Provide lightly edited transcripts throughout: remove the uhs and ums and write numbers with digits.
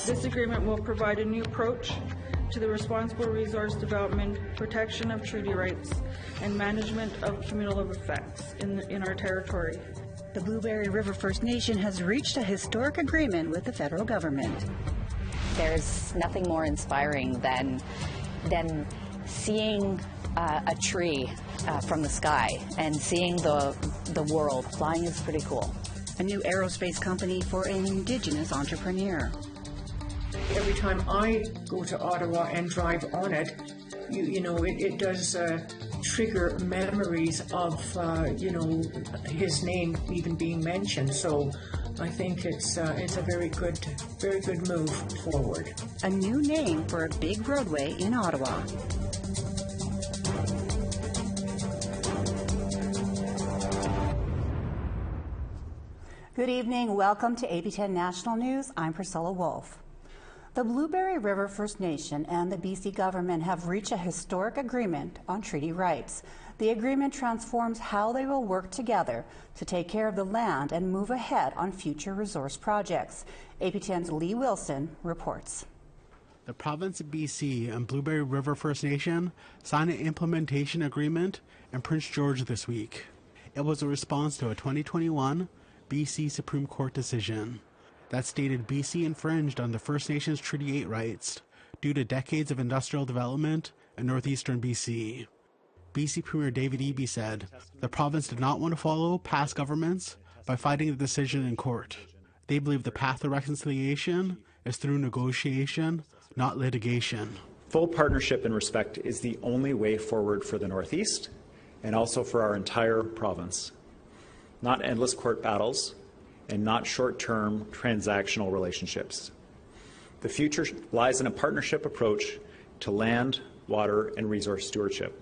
This agreement will provide a new approach to the responsible resource development, protection of treaty rights, and management of cumulative effects in our territory. The Blueberry River First Nation has reached a historic agreement with the federal government. There's nothing more inspiring than seeing a tree from the sky and seeing the world. Flying is pretty cool. A new aerospace company for an Indigenous entrepreneur. Every time I go to Ottawa and drive on it, it does trigger memories of, his name even being mentioned. So I think it's a very good move forward. A new name for a big roadway in Ottawa. Good evening. Welcome to APTN National News. I'm Priscilla Wolfe. The Blueberry River First Nation and the BC government have reached a historic agreement on treaty rights. The agreement transforms how they will work together to take care of the land and move ahead on future resource projects. APTN's Lee Wilson reports. The province of BC and Blueberry River First Nation signed an implementation agreement in Prince George this week. It was a response to a 2021 BC Supreme Court decision that stated BC infringed on the First Nations Treaty 8 rights due to decades of industrial development in northeastern BC. BC Premier David Eby said the province did not want to follow past governments by fighting the decision in court. They believe the path to reconciliation is through negotiation, not litigation. Full partnership and respect is the only way forward for the Northeast and also for our entire province. Not endless court battles, and not short-term transactional relationships. The future lies in a partnership approach to land, water, and resource stewardship.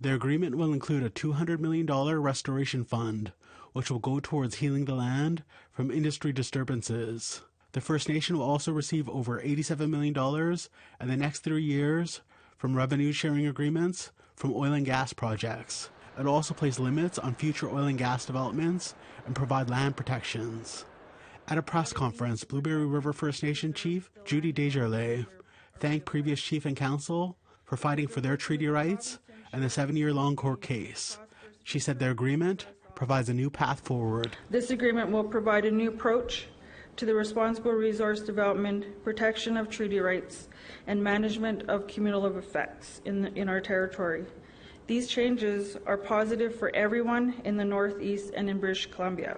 The agreement will include a $200 million restoration fund, which will go towards healing the land from industry disturbances. The First Nation will also receive over $87 million in the next 3 years from revenue sharing agreements from oil and gas projects. It will also place limits on future oil and gas developments and provide land protections. At a press conference, Blueberry River First Nation Chief Judy Desjardins thanked previous chief and council for fighting for their treaty rights and the 7-year-long court case. She said their agreement provides a new path forward. This agreement will provide a new approach to the responsible resource development, protection of treaty rights, and management of cumulative effects in our territory. These changes are positive for everyone in the Northeast and in British Columbia.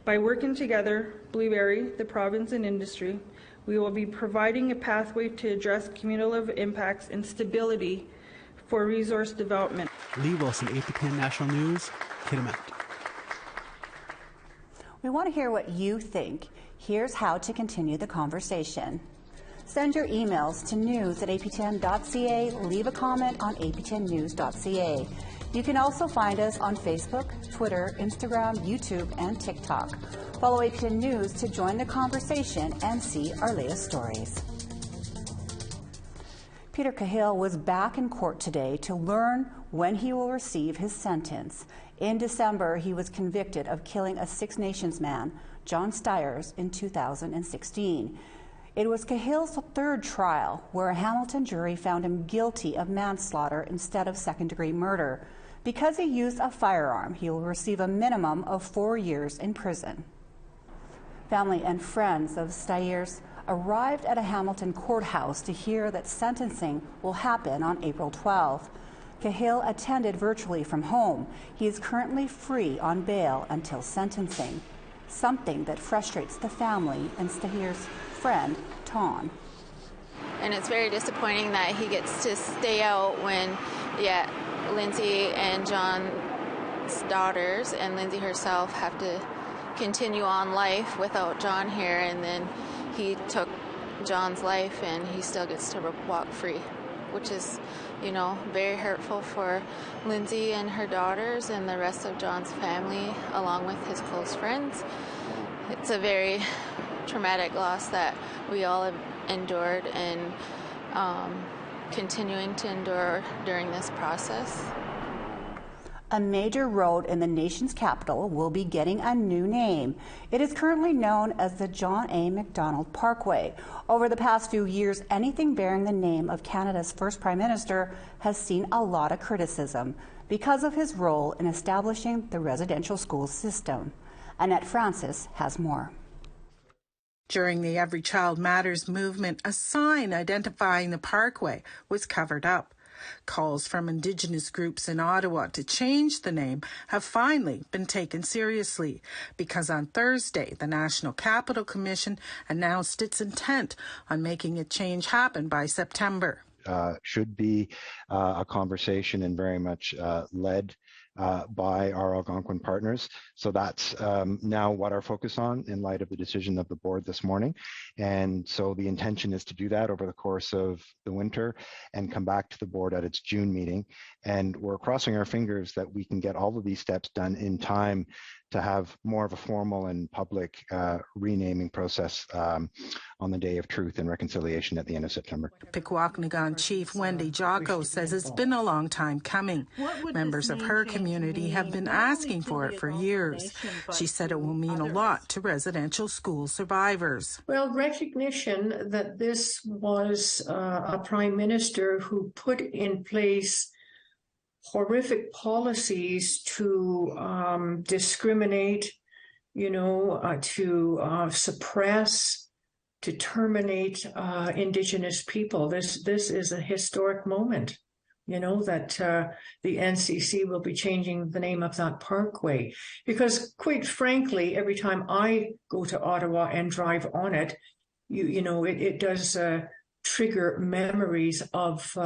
By working together, Blueberry, the province, and industry, we will be providing a pathway to address cumulative impacts and stability for resource development. Lee Wilson, APTN National News, Kitimat. We want to hear what you think. Here's how to continue the conversation. Send your emails to news@aptn.ca. Leave a comment on aptnnews.ca. You can also find us on Facebook, Twitter, Instagram, YouTube, and TikTok. Follow APTN News to join the conversation and see our latest stories. Peter Cahill was back in court today to learn when he will receive his sentence. In December, he was convicted of killing a Six Nations man, Jon Styres, in 2016. It was Cahill's third trial, where a Hamilton jury found him guilty of manslaughter instead of second-degree murder. Because he used a firearm, he will receive a minimum of 4 years in prison. Family and friends of Styres arrived at a Hamilton courthouse to hear that sentencing will happen on April 12th. Cahill attended virtually from home. He is currently free on bail until sentencing, something that frustrates the family and Styres' friend, Ton. And it's very disappointing that he gets to stay out when, Lindsay and John's daughters and Lindsay herself have to continue on life without John here, and then he took John's life and he still gets to walk free, which is, very hurtful for Lindsay and her daughters and the rest of John's family, along with his close friends. It's a very traumatic loss that we all have endured and continuing to endure during this process. A major road in the nation's capital will be getting a new name. It is currently known as the John A. Macdonald Parkway. Over the past few years, anything bearing the name of Canada's first Prime Minister has seen a lot of criticism because of his role in establishing the residential school system. Annette Francis has more. During the Every Child Matters movement, a sign identifying the Parkway was covered up. Calls from Indigenous groups in Ottawa to change the name have finally been taken seriously because on Thursday, the National Capital Commission announced its intent on making a change happen by September. Should be a conversation and very much led by our Algonquin partners. So that's now what our focus on in light of the decision of the board this morning. And so the intention is to do that over the course of the winter and come back to the board at its June meeting. And we're crossing our fingers that we can get all of these steps done in time to have more of a formal and public renaming process on the Day of Truth and Reconciliation at the end of September. Pikwakanagan Chief Wendy Jocko says it's been a long time coming. Members of her community have been asking for it for years. She said it will mean a lot to residential school survivors. Well, recognition that this was a prime minister who put in place horrific policies to discriminate, to suppress, to terminate Indigenous people. This is a historic moment, that the NCC will be changing the name of that parkway. Because quite frankly, every time I go to Ottawa and drive on it, it does trigger memories of,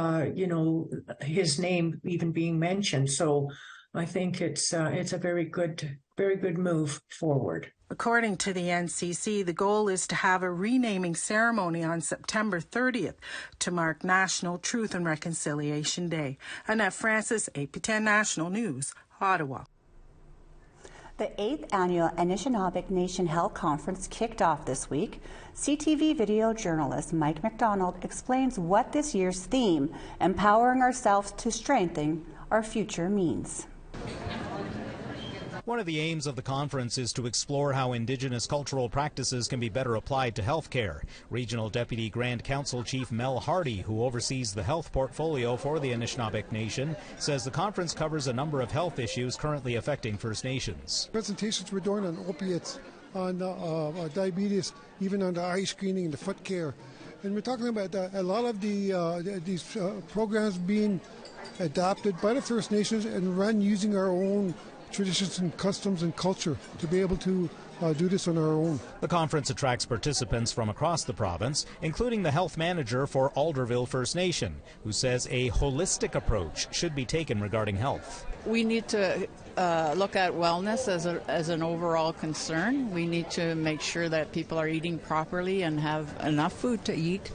his name even being mentioned. So I think it's a very good move forward. According to the NCC, the goal is to have a renaming ceremony on September 30th to mark National Truth and Reconciliation Day. Annette Francis, APTN National News, Ottawa. The 8th annual Anishinabek Nation Health Conference kicked off this week. CTV video journalist Mike McDonald explains what this year's theme, Empowering Ourselves to Strengthen Our Future, means. One of the aims of the conference is to explore how Indigenous cultural practices can be better applied to healthcare. Regional Deputy Grand Council Chief Mel Hardy, who oversees the health portfolio for the Anishinabek Nation, says the conference covers a number of health issues currently affecting First Nations. Presentations we're doing on opiates, on diabetes, even on the eye screening and the foot care. And we're talking about a lot of these programs being adopted by the First Nations and run using our own traditions and customs and culture to be able to do this on our own. The conference attracts participants from across the province, including the health manager for Alderville First Nation, who says a holistic approach should be taken regarding health. We need to look at wellness as an overall concern. We need to make sure that people are eating properly and have enough food to eat.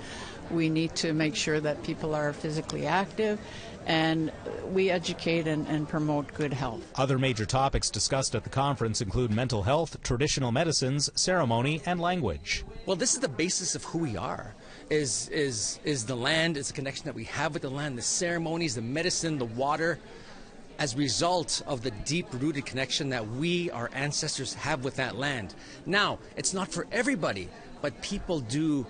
We need to make sure that people are physically active, and we educate and promote good health. Other major topics discussed at the conference include mental health, traditional medicines, ceremony, and language. Well, this is the basis of who we are, is the land, is the connection that we have with the land, the ceremonies, the medicine, the water, as a result of the deep-rooted connection that we, our ancestors, have with that land. Now, it's not for everybody, but people do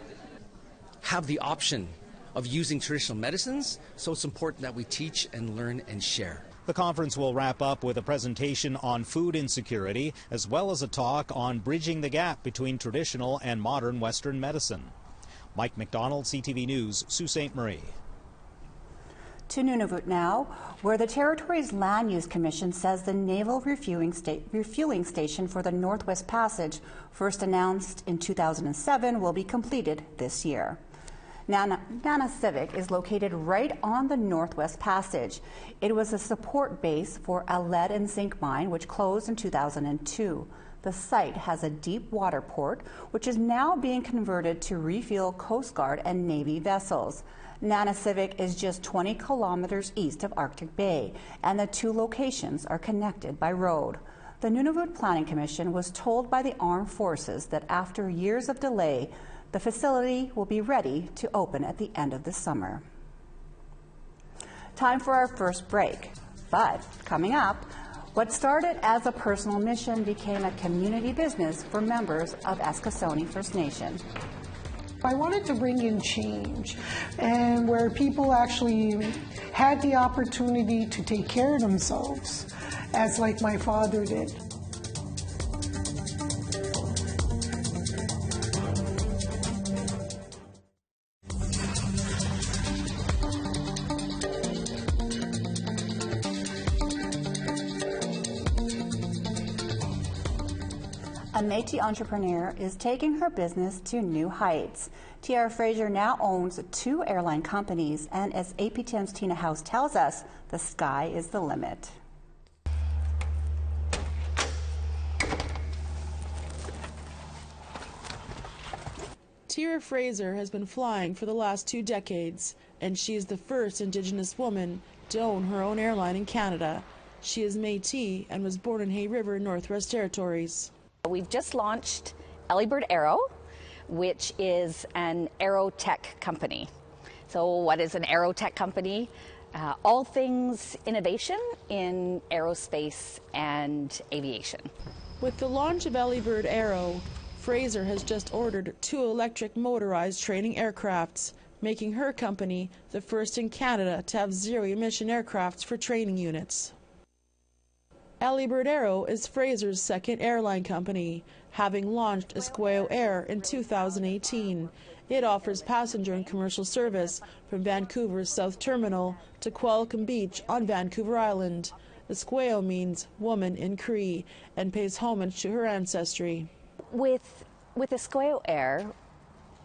have the option of using traditional medicines, so it's important that we teach and learn and share. The conference will wrap up with a presentation on food insecurity, as well as a talk on bridging the gap between traditional and modern Western medicine. Mike McDonald, CTV News, Sault Ste. Marie. To Nunavut now, where the territory's Land Use Commission says the naval refueling station for the Northwest Passage, first announced in 2007, will be completed this year. Anishinabek is located right on the Northwest Passage. It was a support base for a lead and zinc mine which closed in 2002. The site has a deep water port which is now being converted to refuel Coast Guard and Navy vessels. Anishinabek is just 20 kilometers east of Arctic Bay, and the two locations are connected by road. The Nunavut Planning Commission was told by the Armed Forces that after years of delay, the facility will be ready to open at the end of the summer. Time for our first break. But coming up, what started as a personal mission became a community business for members of Eskasoni First Nation. I wanted to bring in change, and where people actually had the opportunity to take care of themselves, as like my father did. A Métis entrepreneur is taking her business to new heights. Tiara Fraser now owns 2 airline companies, and as APTN's Tina House tells us, the sky is the limit. Tiara Fraser has been flying for the last 2 decades, and she is the first Indigenous woman to own her own airline in Canada. She is Métis and was born in Hay River, Northwest Territories. We've just launched Elliebird Aero, which is an aerotech company. So what is an aerotech company? All things innovation in aerospace and aviation. With the launch of Elliebird Aero, Fraser has just ordered 2 electric motorized training aircrafts, making her company the first in Canada to have zero-emission aircrafts for training units. Elliebird Aero is Fraser's second airline company, having launched Esqueo Air in 2018. It offers passenger and commercial service from Vancouver's South Terminal to Qualicum Beach on Vancouver Island. Esqueo means woman in Cree and pays homage to her ancestry. With Esqueo Air,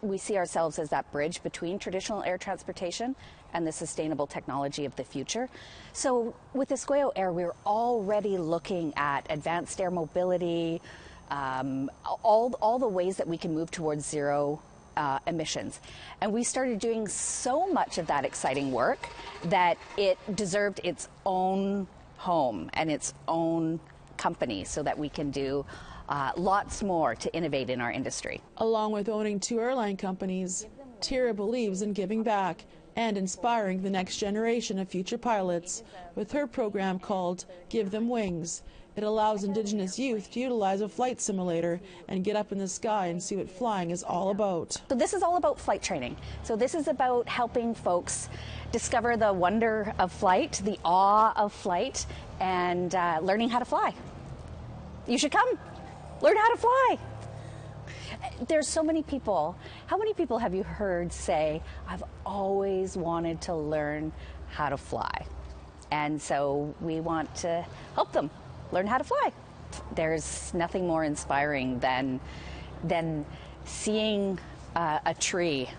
we see ourselves as that bridge between traditional air transportation and the sustainable technology of the future. So with Esqueo Air, we're already looking at advanced air mobility, all the ways that we can move towards zero emissions. And we started doing so much of that exciting work that it deserved its own home and its own company so that we can do lots more to innovate in our industry. Along with owning 2 airline companies, Tiara believes in giving back and inspiring the next generation of future pilots with her program called Give Them Wings. It allows Indigenous youth to utilize a flight simulator and get up in the sky and see what flying is all about. So this is all about flight training. So this is about helping folks discover the wonder of flight, the awe of flight, and learning how to fly. You should come. Learn how to fly. There's so many people. How many people have you heard say, I've always wanted to learn how to fly? And so we want to help them learn how to fly. There's nothing more inspiring than seeing a tree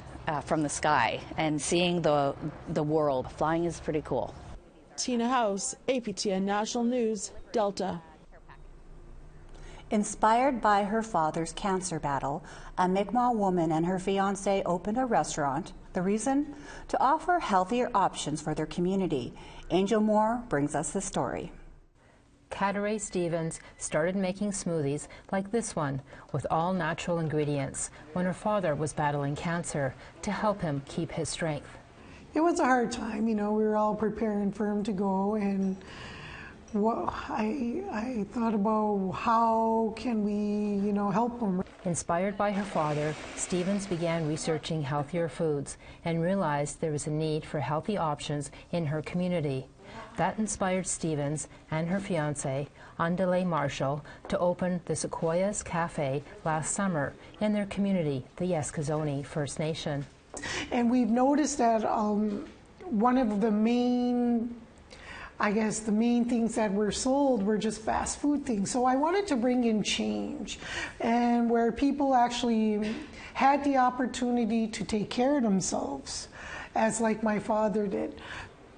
from the sky and seeing the world. Flying is pretty cool. Tina House, APTN National News, Delta. Inspired by her father's cancer battle, a Mi'kmaq woman and her fiancé opened a restaurant. The reason? To offer healthier options for their community. Angel Moore brings us the story. Cataray Stevens started making smoothies like this one with all natural ingredients when her father was battling cancer to help him keep his strength. It was a hard time, you know, we were all preparing for him to go, and I thought about how can we, help him. Inspired by her father, Stevens began researching healthier foods and realized there was a need for healthy options in her community. That inspired Stevens and her fiancé, Andale Marshall, to open the Sequoias Cafe last summer in their community, the Eskasoni First Nation. And we've noticed that one of the main things that were sold were just fast food things. So I wanted to bring in change, and where people actually had the opportunity to take care of themselves, as like my father did.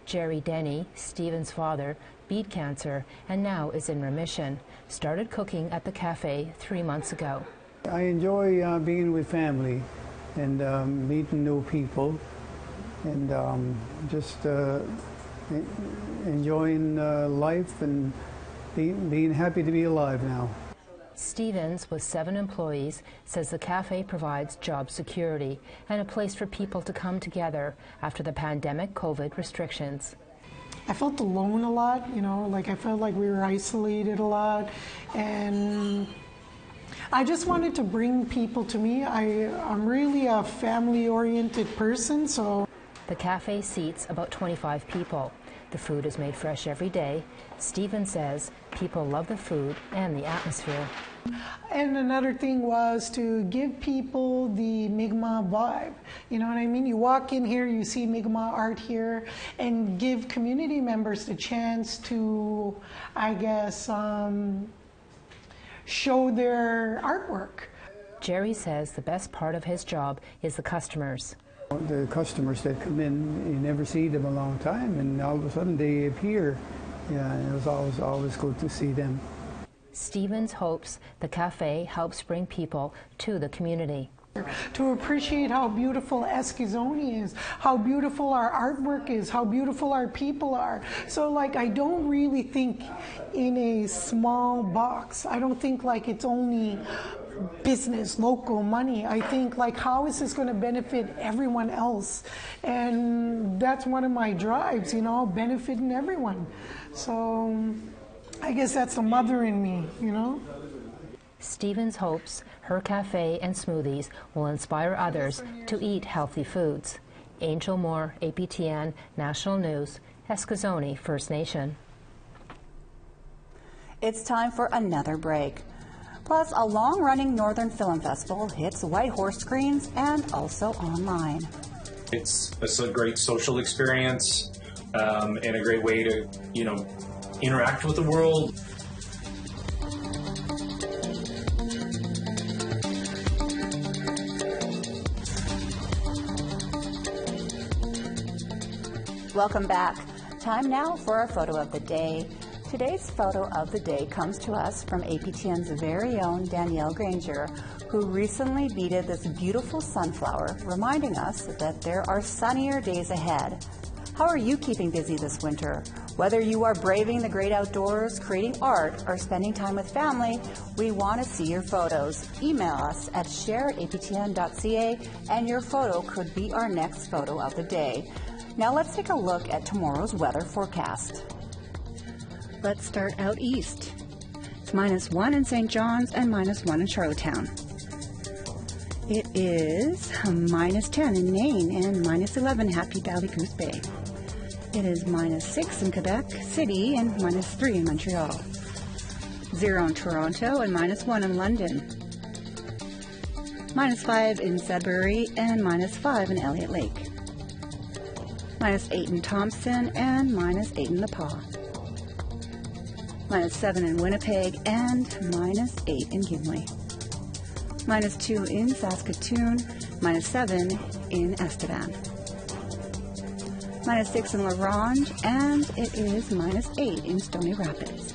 Jerry Denny, Stephen's father, beat cancer and now is in remission. Started cooking at the cafe 3 months ago. I enjoy being with family and meeting new people, and just enjoying life and being happy to be alive now. Stevens, with 7 employees, says the cafe provides job security and a place for people to come together after the pandemic COVID restrictions. I felt alone a lot, you know, like I felt like we were isolated a lot. And I just wanted to bring people to me. I'm really a family-oriented person, so. The cafe seats about 25 people. The food is made fresh every day. Stephen says people love the food and the atmosphere. And another thing was to give people the Mi'kmaq vibe. You know what I mean? You walk in here, you see Mi'kmaq art here, and give community members the chance to, I guess, show their artwork. Jerry says the best part of his job is the customers. The customers that come in, you never see them a long time, and all of a sudden they appear. Yeah, and it was always good to see them. Stevens hopes the cafe helps bring people to the community. To appreciate how beautiful Eskizoni is, how beautiful our artwork is, how beautiful our people are. So like, I don't really think in a small box. I don't think like it's only business, local money. I think like, how is this going to benefit everyone else? And that's one of my drives, you know, benefiting everyone. So I guess that's the mother in me, you know. Stevens hopes her cafe and smoothies will inspire others to eat healthy foods. Angel Moore, APTN National News, Eskizoni First Nation. It's time for another break. Plus, a long-running Northern Film Festival hits Whitehorse screens and also online. It's a great social experience and a great way to, you know, interact with the world. Welcome back. Time now for our photo of the day. Today's photo of the day comes to us from APTN's very own Danielle Granger, who recently beaded this beautiful sunflower, reminding us that there are sunnier days ahead. How are you keeping busy this winter? Whether you are braving the great outdoors, creating art, or spending time with family, we want to see your photos. Email us at share@aptn.ca, and your photo could be our next photo of the day. Now let's take a look at tomorrow's weather forecast. Let's start out east. It's -1 in St. John's and -1 in Charlottetown. It is -10 in Maine and -11 Happy Valley Goose Bay. It is -6 in Quebec City and -3 in Montreal. 0 in Toronto and -1 in London. -5 in Sudbury and -5 in Elliott Lake. -8 in Thompson and -8 in La Pas. -7 in Winnipeg and -8 in Gimli. -2 in Saskatoon, -7 in Estevan. -6 in La Ronge, and it is -8 in Stony Rapids.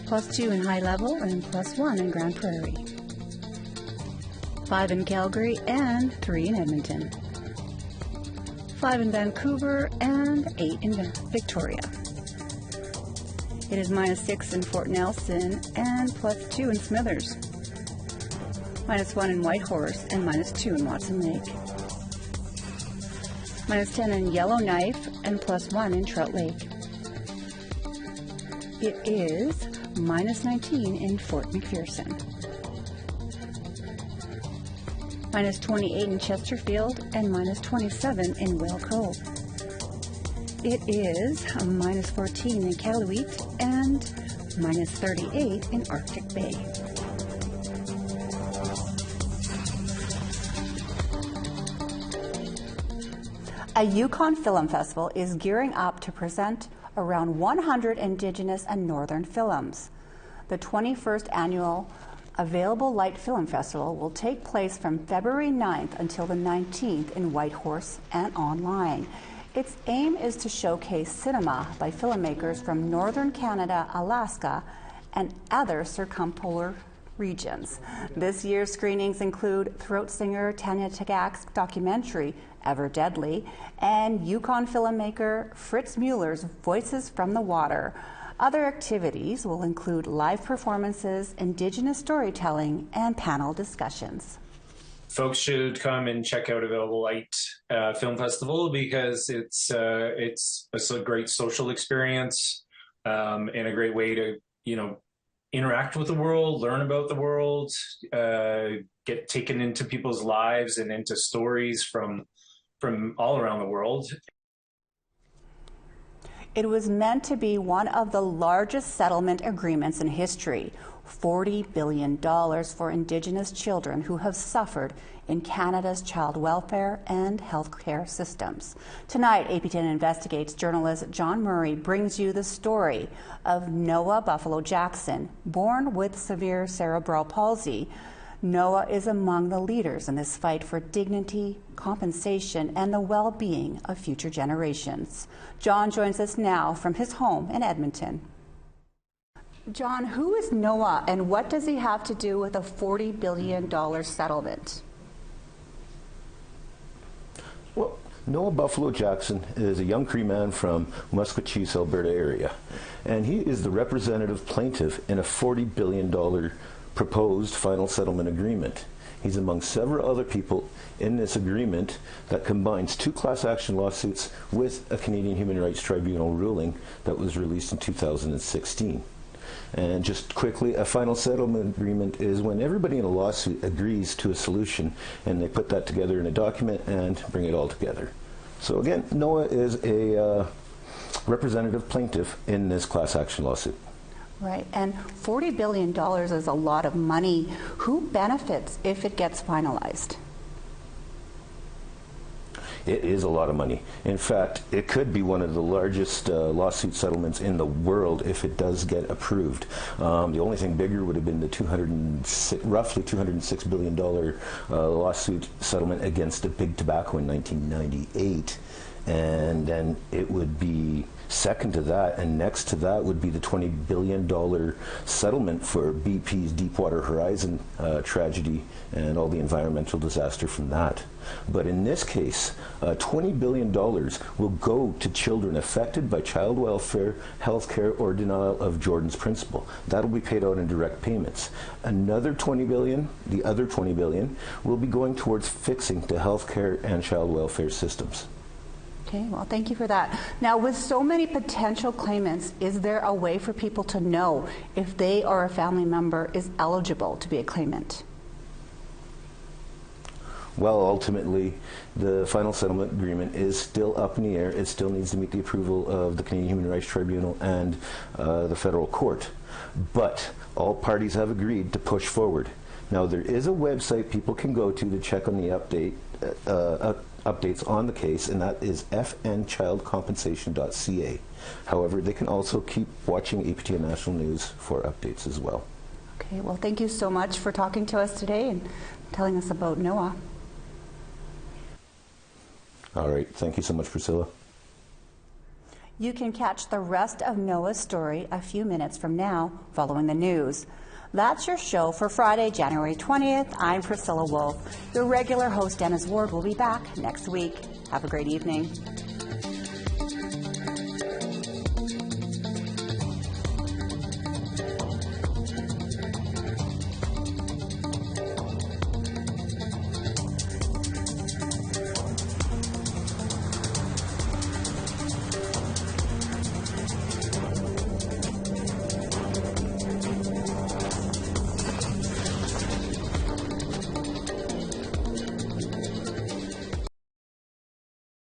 +2 in High Level and +1 in Grand Prairie. 5 in Calgary and 3 in Edmonton. 5 in Vancouver and 8 in Victoria. It is -6 in Fort Nelson and +2 in Smithers. -1 in Whitehorse and -2 in Watson Lake. -10 in Yellowknife and +1 in Trout Lake. It is -19 in Fort McPherson. -28 in Chesterfield and -27 in Whale Cove. It is -14 in Iqaluit and -38 in Arctic Bay. A Yukon Film Festival is gearing up to present around 100 Indigenous and Northern films. The 21st annual Available Light Film Festival will take place from February 9th until the 19th in Whitehorse and online. Its aim is to showcase cinema by filmmakers from Northern Canada, Alaska, and other circumpolar regions. This year's screenings include throat singer Tanya Tagak's documentary, Ever Deadly, and Yukon filmmaker Fritz Mueller's Voices from the Water. Other activities will include live performances, Indigenous storytelling, and panel discussions. folks should come and check out Available Light Film Festival because it's a great social experience and a great way to, interact with the world, learn about the world, get taken into people's lives and into stories from all around the world. It was meant to be one of the largest settlement agreements in history, $40 billion for Indigenous children who have suffered in Canada's child welfare and healthcare systems. Tonight, APTN Investigates journalist John Murray brings you the story of Noah Buffalo Jackson, born with severe cerebral palsy. Noah is among the leaders in this fight for dignity, compensation, and the well-being of future generations. John joins us now from his home in Edmonton. John, who is Noah and what does he have to do with a $40 billion settlement? Well, Noah Buffalo Jackson is a young Cree man from Musqueam, Alberta area, and he is the representative plaintiff in a $40 billion proposed final settlement agreement. He's among several other people in this agreement that combines 2 class action lawsuits with a Canadian Human Rights Tribunal ruling that was released in 2016. And just quickly, a final settlement agreement is when everybody in a lawsuit agrees to a solution and they put that together in a document and bring it all together. So again, Noah is a representative plaintiff in this class action lawsuit. Right, and $40 billion is a lot of money. Who benefits if it gets finalized? It is a lot of money. In fact, it could be one of the largest lawsuit settlements in the world if it does get approved. The only thing bigger would have been the roughly $206 billion lawsuit settlement against a big tobacco in 1998. And then it would be second to that, and next to that would be the $20 billion settlement for BP's Deepwater Horizon tragedy and all the environmental disaster from that. But in this case, $20 billion will go to children affected by child welfare, healthcare, or denial of Jordan's principle. That'll be paid out in direct payments. Another $20 billion, the other $20 billion, will be going towards fixing the healthcare and child welfare systems. Okay, well, thank you for that. Now, with so many potential claimants, is there a way for people to know if they or a family member is eligible to be a claimant? Well, ultimately, the final settlement agreement is still up in the air. It still needs to meet the approval of the Canadian Human Rights Tribunal and the federal court. But all parties have agreed to push forward. Now, there is a website people can go to check on the updates on the case, and that is fnchildcompensation.ca. However, they can also keep watching APTN National News for updates as well. Okay, well, thank you so much for talking to us today and telling us about Noah. All right, thank you so much, Priscilla. You can catch the rest of Noah's story a few minutes from now following the news. That's your show for Friday, January 20th. I'm Priscilla Wolf. Your regular host, Dennis Ward, will be back next week. Have a great evening.